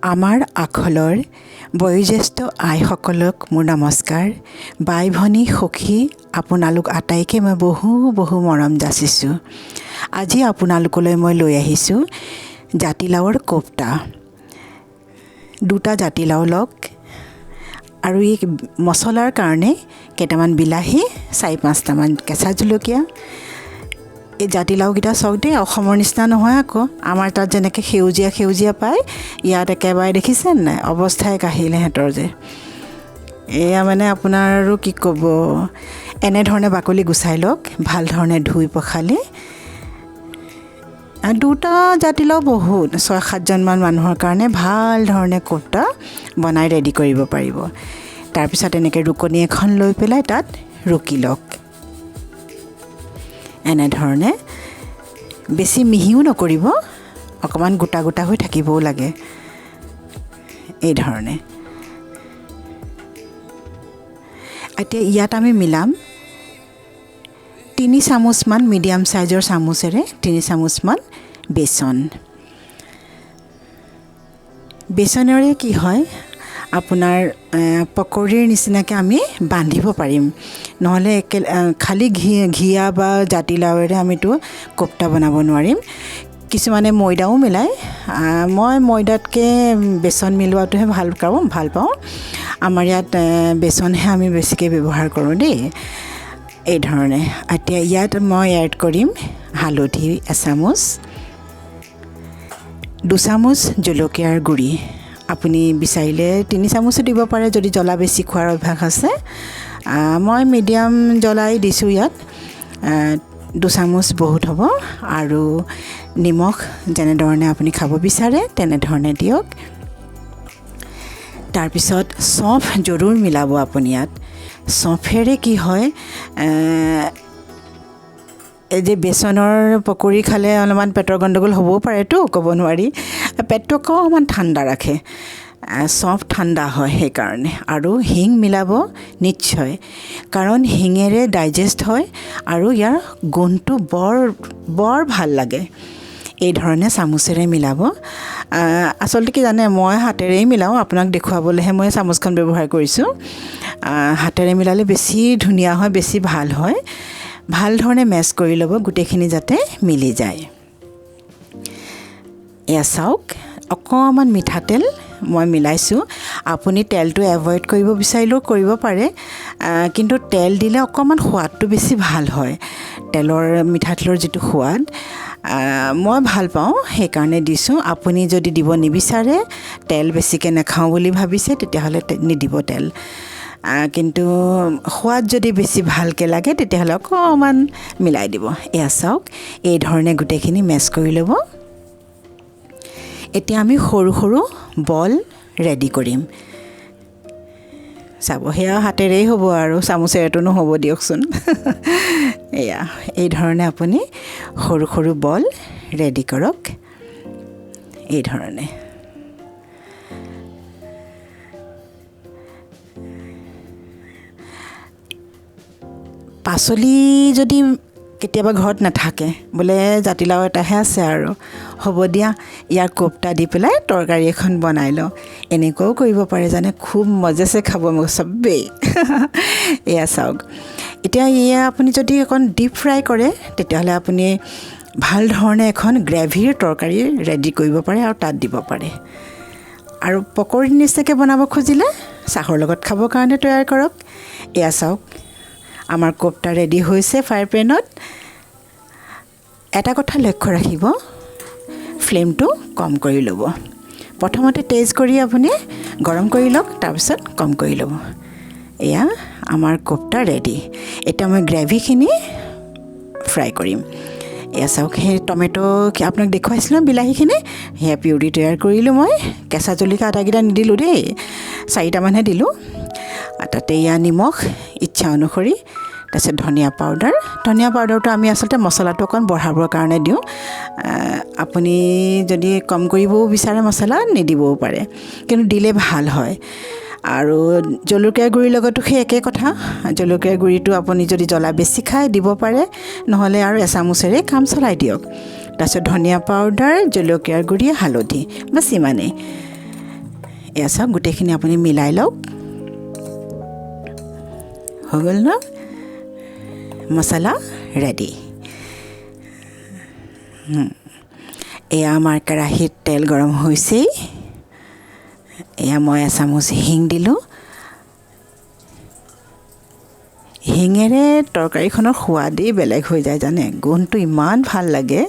আমাৰ আখলৰ বয়োজ্যেষ্ঠ আইসকলক মোৰ নমস্কাৰ। বাই ভনী সখী আপোনালোক আটাইকে মই বহু মৰম যাচিছোঁ। আজি আপোনালোকলৈ মই লৈ আহিছোঁ জাতিলাওৰ কোপ্তা। দুটা জাতিলাও লওক আৰু এই মছলাৰ কাৰণে কেইটামান বিলাহী 4-5টামান কেঁচা জলকীয়া। এই জাতিলাওকেইটা চাওক দেই, অসমৰ নিচিনা নহয় আকৌ। আমাৰ তাত যেনেকৈ সেউজীয়া পায়, ইয়াত একেবাৰে দেখিছেনে নাই? অৱস্থাই কাঢ়িলে সিহঁতৰ যে। এয়া মানে আপোনাৰ আৰু কি ক'ব, এনেধৰণে বাকলি গুচাই লওক, ভাল ধৰণে ধুই পখালি। দুটা জাতিলাও বহুত 6-7জনমান মানুহৰ কাৰণে ভাল ধৰণে কোপ্তা বনাই ৰেডি কৰিব পাৰিব। তাৰপিছত এনেকৈ ৰুকনি এখন লৈ পেলাই তাত ৰুকি লওক। এনেধৰণে বেছি মিহিও নকৰিব, অকণমান গোটা হৈ থাকিবও লাগে। এই ধৰণে এতিয়া ইয়াত আমি মিলাম 3 চামুচমান মিডিয়াম চাইজৰ চামুচেৰে 3 চামুচমান বেচনেৰে কি হয়, আপোনাৰ পকৰীৰ নিচিনাকৈ আমি বান্ধিব পাৰিম। নহ'লে খালি ঘিয়া বা জাতিলাওৰে আমিতো কোপ্তা বনাব নোৱাৰিম। কিছুমানে ময়দাও মিলায়, মই ময়দাতকৈ বেচন মিলোৱাটোহে ভাল পাওঁ। আমাৰ ইয়াত বেচনহে আমি বেছিকৈ ব্যৱহাৰ কৰোঁ দেই। এই ধৰণে এতিয়া ইয়াত মই এড কৰিম হালধি 1 চামুচ, 2 চামুচ জলকীয়াৰ গুড়ি। আপুনি বিচাৰিলে 3 চামুচো দিব পাৰে যদি জ্বলা বেছি খোৱাৰ অভ্যাস আছে। মই মিডিয়াম জ্বলাই দিছোঁ ইয়াত। 2 চামুচ বহুত হ'ব। আৰু নিমখ যেনেধৰণে আপুনি খাব বিচাৰে তেনেধৰণে দিয়ক। তাৰপিছত চফ জৰুৰ মিলাব আপুনি ইয়াত। চফেৰে কি হয়, এই যে বেচনৰ পকৰি খালে অলপমান পেটৰ গণ্ডগোল হ'বও পাৰেতো, ক'ব নোৱাৰি। পেটটো অকণমান ঠাণ্ডা ৰাখে, চফ ঠাণ্ডা হয় সেইকাৰণে। আৰু হিং মিলাব নিশ্চয়, কাৰণ হিঙেৰে ডাইজেষ্ট হয় আৰু ইয়াৰ গোন্ধটো বৰ ভাল লাগে। এই ধৰণে চামুচেৰে মিলাব। আচলতে কি জানে, মই হাতেৰেই মিলাওঁ, আপোনাক দেখুৱাবলৈহে মই চামুচখন ব্যৱহাৰ কৰিছোঁ। হাতেৰে মিলালে বেছি ধুনীয়া হয়, বেছি ভাল হয়। ভাল ধৰণে মেছ কৰি ল'ব গোটেইখিনি যাতে মিলি যায়। এয়া চাওক, অকণমান মিঠাতেল মই মিলাইছোঁ। আপুনি তেলটো এভইড কৰিব বিচাৰিলেও কৰিব পাৰে, কিন্তু তেল দিলে অকণমান সোৱাদটো বেছি ভাল হয়। মিঠাতেলৰ যিটো সোৱাদ মই ভাল পাওঁ, সেইকাৰণে দিছোঁ। আপুনি যদি দিব নিবিচাৰে, তেল বেছিকৈ নাখাওঁ বুলি ভাবিছে, তেতিয়াহ'লে নিদিব তেল। কিন্তু সোৱাদ যদি বেছি ভালকৈ লাগে তেতিয়াহ'লে অকণমান মিলাই দিব। এয়া চাওক, এই ধৰণে গোটেইখিনি মেছ কৰি ল'ব। এতিয়া আমি সৰু বল ৰেডি কৰিম। চাব, সেয়া হাতেৰেই হ'ব আৰু চামুচেৰেতো নহ'ব দিয়কচোন। এয়া এই ধৰণে আপুনি সৰু বল ৰেডি কৰক। এই ধৰণে পাচলি যদি কেতিয়াবা ঘৰত নাথাকে, বোলে জাতিলাও এটাহে আছে আৰু হ'ব দিয়া, ইয়াৰ কোপ্তা দি পেলাই তৰকাৰী এখন বনাই লওঁ, এনেকুৱাও কৰিব পাৰে জানে, খুব মজেছে খাব চবেই। এয়া চাওক, এতিয়া এয়া আপুনি যদি অকণ ডিপ ফ্ৰাই কৰে, তেতিয়াহ'লে আপুনি ভাল ধৰণে এখন গ্ৰেভিৰ তৰকাৰী ৰেডি কৰিব পাৰে আৰু তাত দিব পাৰে। আৰু পকৰীৰ নিচিনাকৈ বনাব খুজিলে চাহৰ লগত খাবৰ কাৰণে তৈয়াৰ কৰক। এয়া চাওক, আমাৰ কোপ্তা ৰেডি হৈছে ফ্ৰাই পেনত। এটা কথা লক্ষ্য ৰাখিব, ফ্লেমটো কম কৰি ল'ব। প্ৰথমতে তেজ কৰি আপুনি গৰম কৰি লওক, তাৰপিছত কম কৰি ল'ব। এয়া আমাৰ কোপ্তা ৰেডি। এতিয়া মই গ্ৰেভিখিনি ফ্ৰাই কৰিম। এয়া চাওক, সেই টমেটো আপোনাক দেখুৱাইছিলোঁ বিলাহীখিনি, সেয়া পিউৰি তৈয়াৰ কৰিলোঁ মই। কেঁচা জলকীয়া আটাইকেইটা নিদিলোঁ দেই, 4টামানহে দিলোঁ। তাতে এয়া নিমখ ইচ্ছা অনুসৰি, তাৰপিছত ধনিয়া পাউডাৰটো আমি আচলতে মছলাটো অকণ বঢ়াবৰ কাৰণে দিওঁ। আপুনি যদি কম কৰিবও বিচাৰে মছলা, নিদিবও পাৰে, কিন্তু দিলে ভাল হয়। আৰু জলকীয়া গুড়িৰ লগতো সেই একে কথা। জলকীয়া গুড়িটো আপুনি যদি জ্বলা বেছি খায় দিব পাৰে, নহ'লে আৰু 1 চামুচেৰে কাম চলাই দিয়ক। তাৰপিছত ধনিয়া পাউডাৰ, জলকীয়াৰ গুড়ি, হালধি, বাছ ইমানেই। এয়া চাওক গোটেইখিনি আপুনি মিলাই লওক হৈ গ'ল ন মছলা ৰেডি এয়া আমাৰ কেৰাহীত তেল গৰম হৈছেই এয়া মই এচামুচ হিং দিলোঁ হিঙেৰে তৰকাৰীখনৰ সোৱাদেই বেলেগ হৈ যায় জানে গোন্ধটো ইমান ভাল লাগে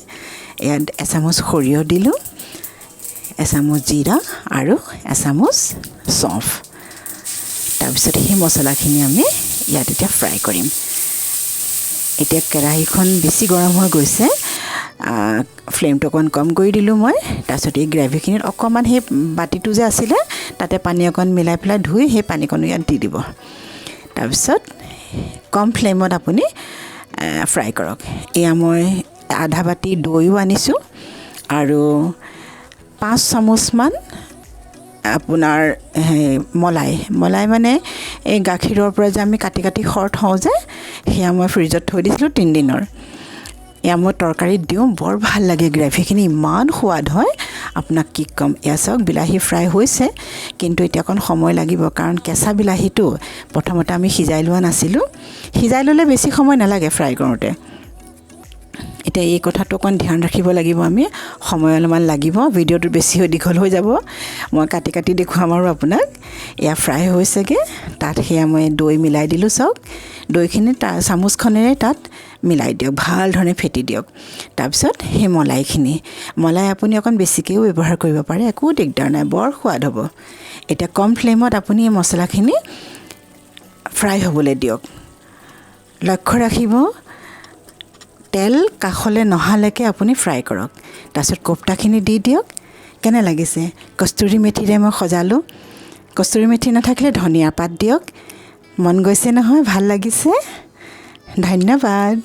ইয়াত এচামুচ সৰিয়হ দিলোঁ এচামুচ জিৰা আৰু এচামুচ চফ তাৰপিছত সেই মছলাখিনি আমি ইয়াত এতিয়া ফ্ৰাই কৰিম এতিয়া কেৰাহীখন বেছি গৰম হৈ গৈছে ফ্লেমটো অকণ কম কৰি দিলোঁ মই তাৰপিছত এই গ্ৰেভিখিনিত অকণমান সেই বাতিটো যে আছিলে তাতে পানী অকণ মিলাই পেলাই ধুই সেই পানীকণো ইয়াত দি দিব তাৰপিছত কম ফ্লেমত আপুনি ফ্ৰাই কৰক এয়া মই আধা বাতি দৈও আনিছোঁ আৰু 5 চামুচমান আপোনাৰ মলাই মানে এই গাখীৰৰ পৰা যে আমি কাটি কাটি খৰ থওঁ যে সেয়া মই ফ্ৰিজত থৈ দিছিলোঁ 3 দিনৰ এয়া মই তৰকাৰীত দিওঁ বৰ ভাল লাগে গ্ৰেভিখিনি ইমান সোৱাদ হয় আপোনাক কি ক'ম এয়া চাওক বিলাহী ফ্ৰাই হৈছে কিন্তু এতিয়া অকণ সময় লাগিব কাৰণ কেঁচা বিলাহীটো প্ৰথমতে আমি সিজাই লোৱা নাছিলোঁ সিজাই ল'লে বেছি সময় নালাগে ফ্ৰাই কৰোঁতে এতিয়া এই কথাটো অকণ ধ্যান ৰাখিব লাগিব আমি সময় অলপমান লাগিব ভিডিঅ'টো বেছি দীঘল হৈ যাব মই কাটি কাটি দেখুৱাম আৰু আপোনাক এয়া ফ্ৰাই হৈছেগৈ তাত সেয়া মই দৈ মিলাই দিলোঁ চাওক দৈখিনি তাৰ চামুচখনেৰে তাত মিলাই দিয়ক ভাল ধৰণে ফেটি দিয়ক তাৰপিছত সেই মলাই আপুনি অকণ বেছিকৈও ব্যৱহাৰ কৰিব পাৰে একো দিগদাৰ নাই বৰ সোৱাদ হ'ব এতিয়া কম ফ্লেমত আপুনি এই মছলাখিনি ফ্ৰাই হ'বলৈ দিয়ক লক্ষ্য ৰাখিব তেল কাষলৈ নহালৈকে আপুনি ফ্ৰাই কৰক তাৰপিছত কোফটাখিনি দি দিয়ক কেনে লাগিছে কস্তুৰী মেথিৰে মই সজালোঁ কস্তুৰী মেথি নাথাকিলে ধনিয়া পাত দিয়ক মন গৈছে নহয় ভাল লাগিছে ধন্যবাদ